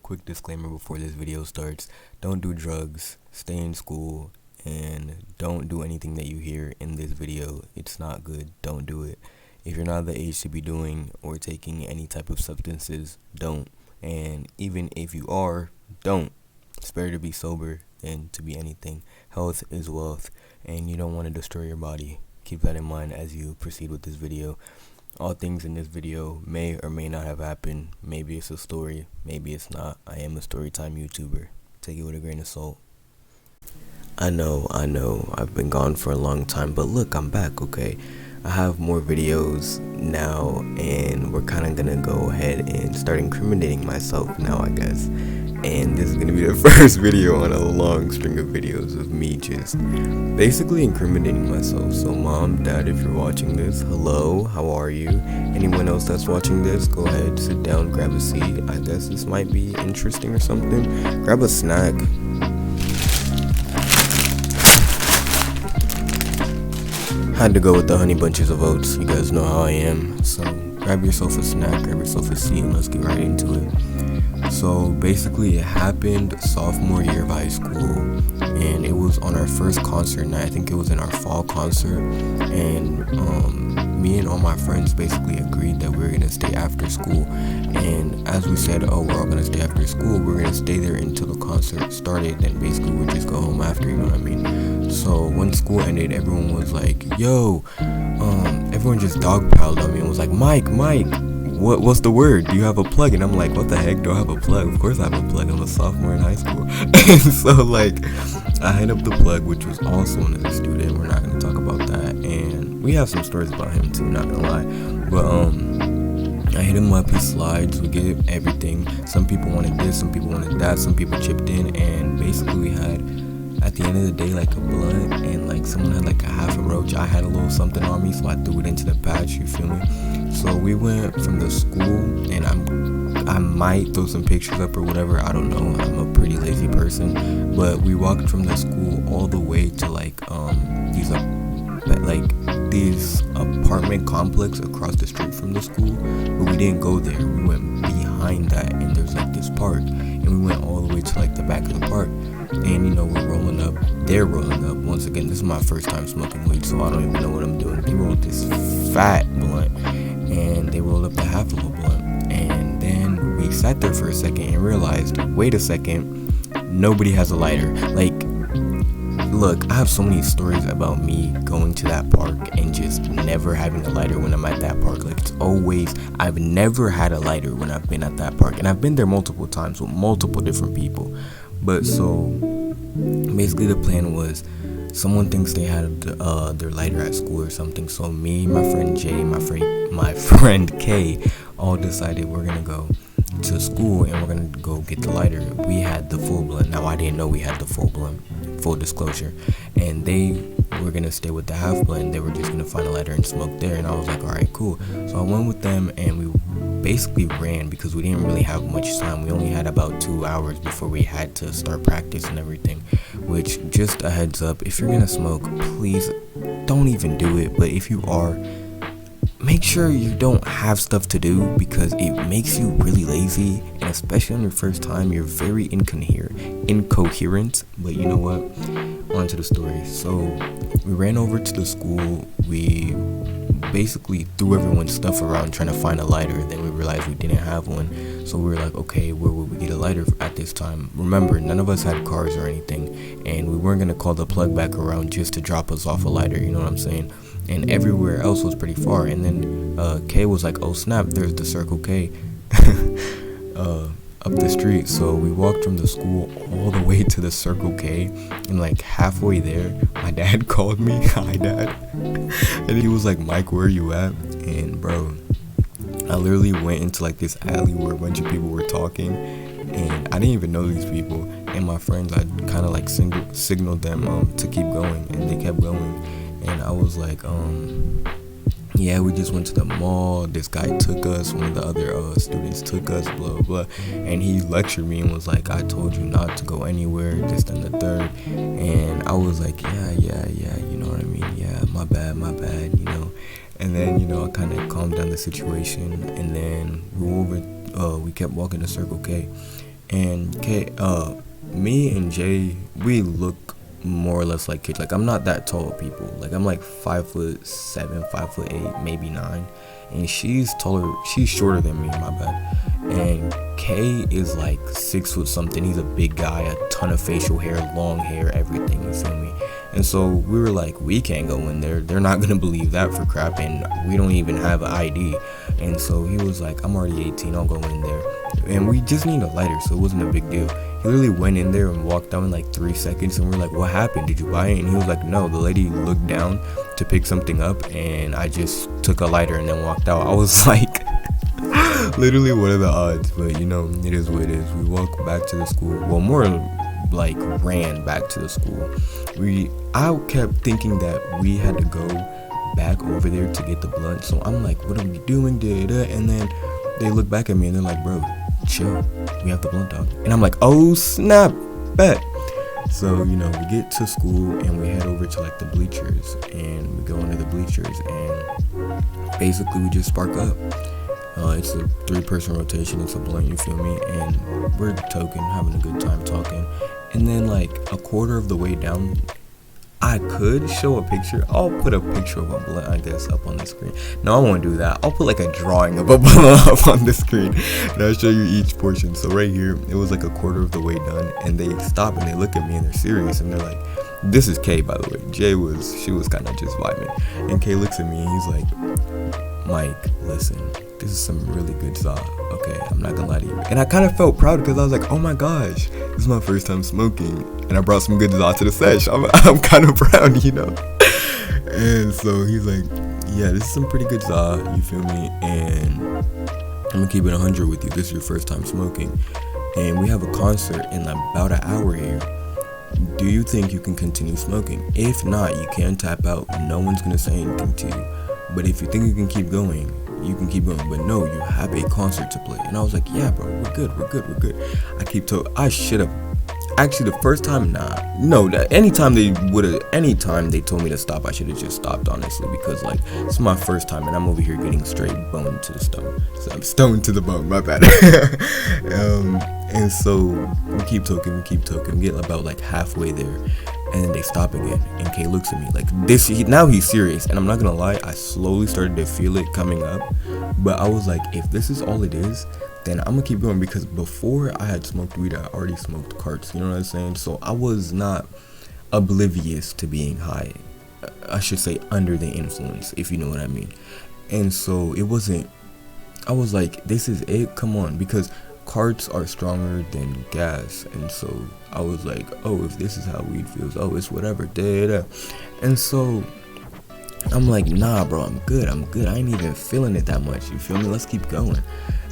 quick disclaimer before this video starts. Don't do drugs, stay in school, and don't do anything that you hear in this video. It's not good. Don't do it. If you're not the age to be doing or taking any type of substances, don't. And even if you are, don't. It's better to be sober than to be anything. Health is wealth, and you don't want to destroy your body. Keep that in mind as you proceed with this video. All things in this video may or may not have happened. Maybe it's a story, maybe it's not. I am a storytime YouTuber. Take it with a grain of salt. I know, I've been gone for a long time, but look, I'm back, okay? I have more videos now, and we're kind of gonna go ahead and start incriminating myself now, I guess. And this is gonna be the first video on a long string of videos of me just basically incriminating myself. So mom, dad, if you're watching this, hello, how are you? Anyone else that's watching this, go ahead, sit down, grab a seat. I guess this might be interesting or something. Grab a snack. Had to go with the honey bunches of oats. You guys know how I am. So grab yourself a snack, grab yourself a seat, and let's get right into it. So basically it happened sophomore year of high school, and it was on our first concert night. I think it was in our fall concert, and me and all my friends basically agreed that we were gonna stay after school. And as we said, oh, we're all gonna stay after school, we're gonna stay there until the concert started, then basically we'd just go home after, you know what I mean? So when school ended, everyone was like, yo, everyone just dogpiled on me and was like, Mike, what's the word? Do you have a plug? And I'm like, what the heck? Do I have a plug? Of course I have a plug. I'm a sophomore in high school. And so like I hit up the plug, which was also another student. We're not gonna talk about that. And we have some stories about him too, not gonna lie. But I hit him up, he slides, we get everything. Some people wanted this, some people wanted that, some people chipped in, and basically we had, at the end of the day, like a blunt, and like someone had like a half a roach. I had a little something on me, so I threw it into the patch, you feel me? So we went from the school, and I might throw some pictures up or whatever, I don't know, I'm a pretty lazy person, but we walked from the school all the way to like these apartment complex across the street from the school, but we didn't go there. We went behind that, and there's like this park, and we went all the way to like the back of the park. And you know, we're rolling up, they're rolling up. Once again, this is my first time smoking weed, so I don't even know what I'm doing. They rolled this fat blunt, and they rolled up the half of a blunt. And then we sat there for a second and realized, wait a second, nobody has a lighter. Like, look, I have so many stories about me going to that park and just never having a lighter when I'm at that park. Like, it's always, I've never had a lighter when I've been at that park. And I've been there multiple times with multiple different people. But so basically the plan was, someone thinks they had their lighter at school or something. So me, my friend Jay, my friend Kay, all decided we're gonna go to school and we're gonna go get the lighter. We had the full blunt. Now I didn't know we had the full blunt, full disclosure. And they were gonna stay with the half blunt. They were just gonna find a lighter and smoke there. And I was like, all right, cool. So I went with them, and we basically ran because we didn't really have much time. We only had about 2 hours before we had to start practice and everything. Which, just a heads up, if you're gonna smoke, please don't even do it. But if you are, make sure you don't have stuff to do, because it makes you really lazy, and especially on your first time, you're very incoherent. But you know what? On to the story. So we ran over to the school. We basically threw everyone's stuff around trying to find a lighter. Then we realized we didn't have one, so we were like, okay, where would we get a lighter at this time? Remember, none of us had cars or anything, and we weren't gonna call the plug back around just to drop us off a lighter, you know what I'm saying? And everywhere else was pretty far. And then Kay was like, oh snap, there's the Circle K up the street. So we walked from the school all the way to the Circle K, and like halfway there, my dad called me. Hi dad. And he was like, Mike, where are you at? And bro, I literally went into like this alley where a bunch of people were talking, and I didn't even know these people. And my friends, I kind of like signaled them to keep going, and they kept going. And I was like, yeah, we just went to the mall. This guy took us, one of the other students took us, blah, blah, blah. And he lectured me and was like, I told you not to go anywhere, this, and the third. And I was like, yeah, you know what I mean? Yeah, my bad, you know. And then, you know, I kind of calmed down the situation. And then we kept walking to Circle K. And me and Jay, we look more or less like kids. Like, I'm not that tall people. Like, I'm like 5'7", 5'8", maybe 9. And she's shorter than me, my bad. And K is like 6 foot something. He's a big guy, a ton of facial hair, long hair, everything, you feel me? And so we were like, we can't go in there. They're not gonna believe that for crap, and we don't even have an ID. And so he was like, I'm already 18, I'll go in there. And we just need a lighter, so it wasn't a big deal. He literally went in there and walked out in like 3 seconds, and we're like, what happened? Did you buy it? And he was like, no, the lady looked down to pick something up, and I just took a lighter and then walked out. I was like, literally, what are the odds? But you know, it is what it is. We walked back to the school. Well, more like ran back to the school. I kept thinking that we had to go back over there to get the blunt. So I'm like, what are we doing? And then they look back at me and they're like, bro, chill. We have the blunt, dog. And I'm like, oh snap, bet. So, you know, we get to school and we head over to like the bleachers, and we go into the bleachers, and basically we just spark up. It's a 3-person rotation. It's a blunt, you feel me? And we're toking, having a good time talking. And then like a quarter of the way down, I could show a picture. I'll put a picture of a blunt, I guess, up on the screen. No, I won't do that. I'll put like a drawing of a blunt up on the screen, and I'll show you each portion. So right here, it was like a quarter of the way done, and they stop and they look at me and they're serious, and they're like, this is Kay, by the way. She was kind of just vibing. And Kay looks at me and he's like, Mike, listen, this is some really good za. Okay, I'm not gonna lie to you. And I kind of felt proud because I was like, oh my gosh, this is my first time smoking, and I brought some good za to the sesh. I'm kind of proud, you know. And so he's like, yeah, this is some pretty good za, you feel me? And I'm gonna keep it 100 with you. This is your first time smoking, and we have a concert in about an hour here. Do you think you can continue smoking? If not, you can tap out. No one's gonna say anything to you. But if you think you can keep going, you can keep going. But no, you have a concert to play. And I was like, yeah, bro, we're good. I should have. Actually, the first time, anytime they told me to stop, I should have just stopped, honestly, because like it's my first time and I'm over here getting straight bone to the stone. So I'm stoned to the bone, my bad. And so we keep talking, we get about like halfway there, and then they stop again, and Kay looks at me like this. Now he's serious, and I'm not gonna lie, I slowly started to feel it coming up, but I was like, if this is all it is, then I'm gonna keep going, because before I had smoked weed, I already smoked carts, you know what I'm saying? So I was not oblivious to being high. I should say under the influence, if you know what I mean. And so it wasn't, I was like, this is it, come on, because carts are stronger than gas. And so I was like, oh, if this is how weed feels, oh, it's whatever, And so I'm like, nah, bro, I'm good. I ain't even feeling it that much, you feel me? Let's keep going.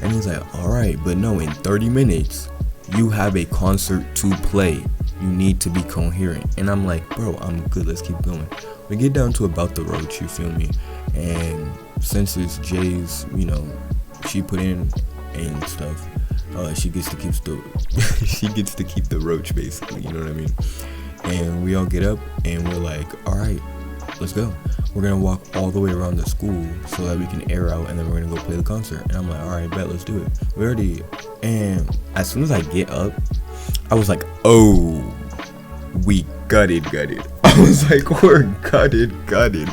And he's like, all right, but no, in 30 minutes, you have a concert to play. You need to be coherent. And I'm like, bro, I'm good. Let's keep going. We get down to about the roach, you feel me? And since it's Jay's, you know, she put in and stuff, she gets to keep the roach, basically, you know what I mean? And we all get up and we're like, all right, let's go. We're gonna walk all the way around the school so that we can air out, and then we're gonna go play the concert. And I'm like, all right, bet, let's do it. And as soon as I get up, I was like, oh, we gutted. I was like, we're gutted,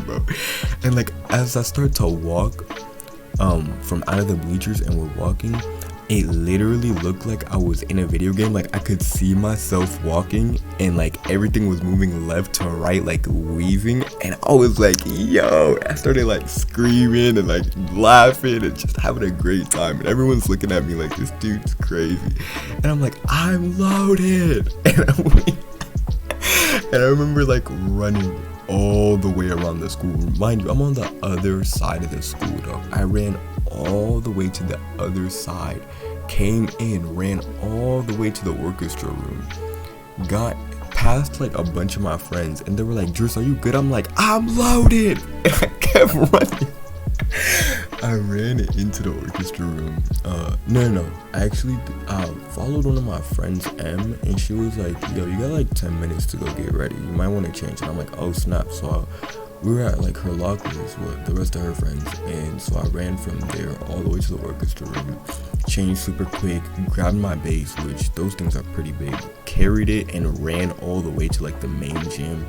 bro. And like, as I start to walk from out of the bleachers and we're walking, it literally looked like I was in a video game. Like, I could see myself walking and like everything was moving left to right, like weaving. And I was like, yo, I started like screaming and like laughing and just having a great time. And everyone's looking at me like, this dude's crazy. And I'm like, I'm loaded. And I remember like running all the way around the school. Mind you, I'm on the other side of the school, dog. I ran all the way to the other side, came in, ran all the way to the orchestra room, got past like a bunch of my friends, and they were like, Drews, are you good? I'm like, I'm loaded. And I kept running. I ran into the orchestra room. No. I actually followed one of my friends, M, and she was like, yo, you got like 10 minutes to go get ready. You might want to change. And I'm like, oh snap. So we were at like her lockers with the rest of her friends, and so I ran from there all the way to the orchestra room, changed super quick, grabbed my bass, which those things are pretty big, carried it and ran all the way to like the main gym.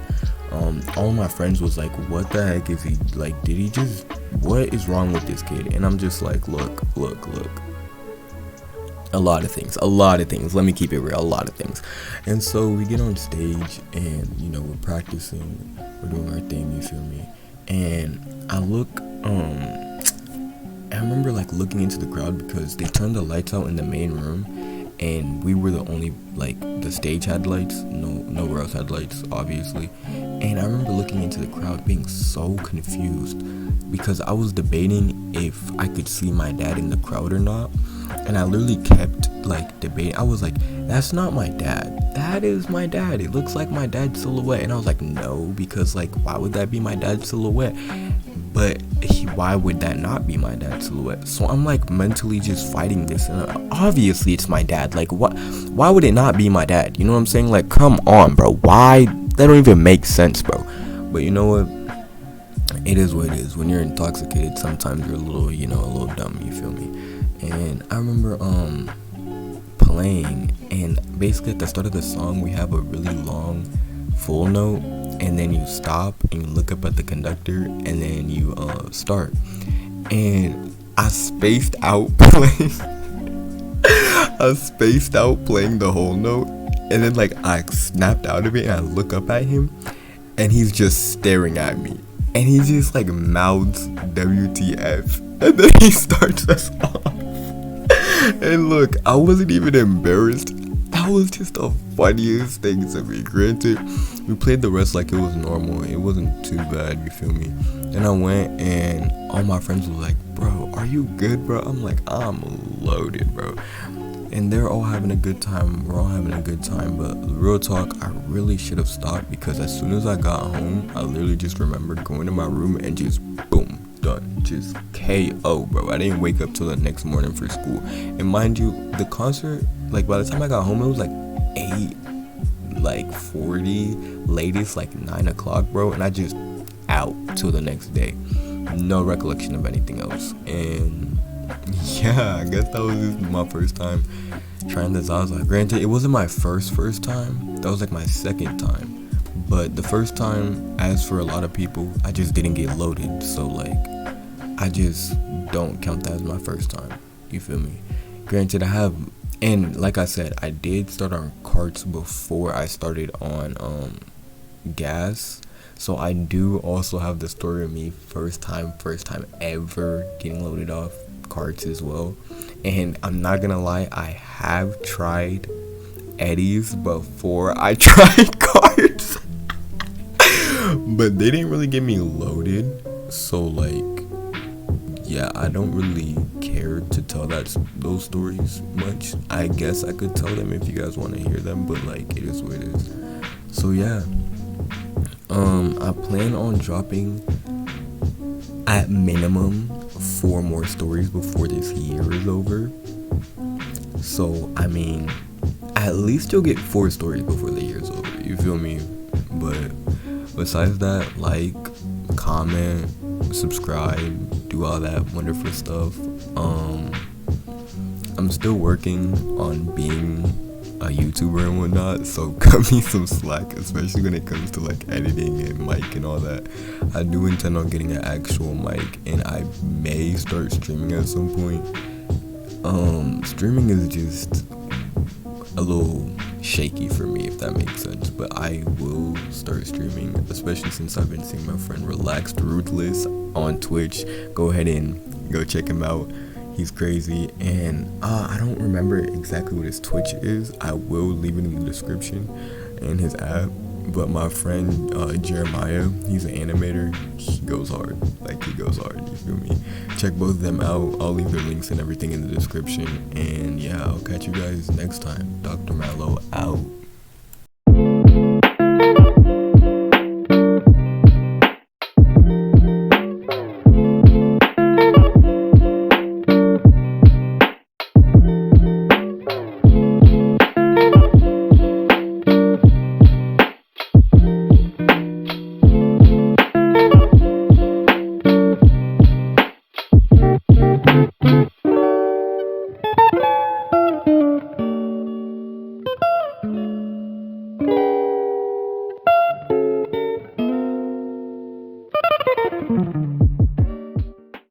All my friends was like, what the heck is he, like, did he just, what is wrong with this kid? And I'm just like, look, a lot of things, let me keep it real, a lot of things. And so we get on stage and, you know, we're practicing, we're doing our thing, you feel me? And I look, I remember like looking into the crowd because they turned the lights out in the main room, and we were the only, like, the stage had lights, nowhere else had lights, obviously. And I remember looking into the crowd being so confused because I was debating if I could see my dad in the crowd or not. And I literally kept like debating. I was like, that's not my dad, that is my dad, it looks like my dad's silhouette. And I was like, no, because like, why would that be my dad's silhouette? But why would that not be my dad's silhouette? So I'm like mentally just fighting this, and obviously it's my dad. Like, why would it not be my dad? You know what I'm saying? Like, come on, bro, why? That don't even make sense, bro. But you know what, it is what it is. When you're intoxicated, sometimes you're a little dumb, you feel me? And I remember playing, and basically at the start of the song we have a really long full note, and then you stop and you look up at the conductor, and then you start. And I spaced out playing the whole note, and then like I snapped out of it, and I look up at him, and he's just staring at me, and he just like mouths WTF, and then he starts us off. And look, I wasn't even embarrassed. That was just the funniest thing to me. Granted, we played the rest like it was normal. It wasn't too bad, you feel me? And I went, and all my friends were like, bro, are you good, bro? I'm like, I'm loaded, bro. And they're all having a good time. We're all having a good time. But real talk, I really should have stopped, because as soon as I got home, I literally just remembered going to my room and just boom, done. Just KO, bro. I didn't wake up till the next morning for school. And mind you, the concert, like by the time I got home, it was like 8:40, latest like 9 o'clock, bro. And I just out till the next day. No recollection of anything else. And yeah, I guess that was just my first time trying the Zaza. Granted, it wasn't my first time. That was like my second time. But the first time, as for a lot of people, I just didn't get loaded. So like, I just don't count that as my first time. You feel me? Granted, I have, and like I said, I did start on carts before I started on gas. So I do also have the story of me first time ever getting loaded off carts as well. And I'm not gonna lie, I have tried Eddies before I tried carts. But they didn't really get me loaded. So like, yeah, I don't really care to tell those stories much. I guess I could tell them if you guys want to hear them, but like, it is what it is. So yeah, I plan on dropping at minimum 4 more stories before this year is over. So I mean, at least you'll get 4 stories before the year is over, you feel me? But besides that, like, comment, subscribe, do all that wonderful stuff. I'm still working on being a YouTuber and whatnot, so cut me some slack, especially when it comes to like editing and mic and all that. I do intend on getting an actual mic, and I may start streaming at some point. Streaming is just a little shaky for me, if that makes sense, but I will start streaming, especially since I've been seeing my friend Relaxed Ruthless on Twitch. Go ahead and go check him out. He's crazy. And I don't remember exactly what his Twitch is. I will leave it in the description, and his app. But my friend Jeremiah, he's an animator. He goes hard. Like, he goes hard, you feel me? Check both of them out. I'll leave their links and everything in the description. And yeah, I'll catch you guys next time. Dr. Mallow out.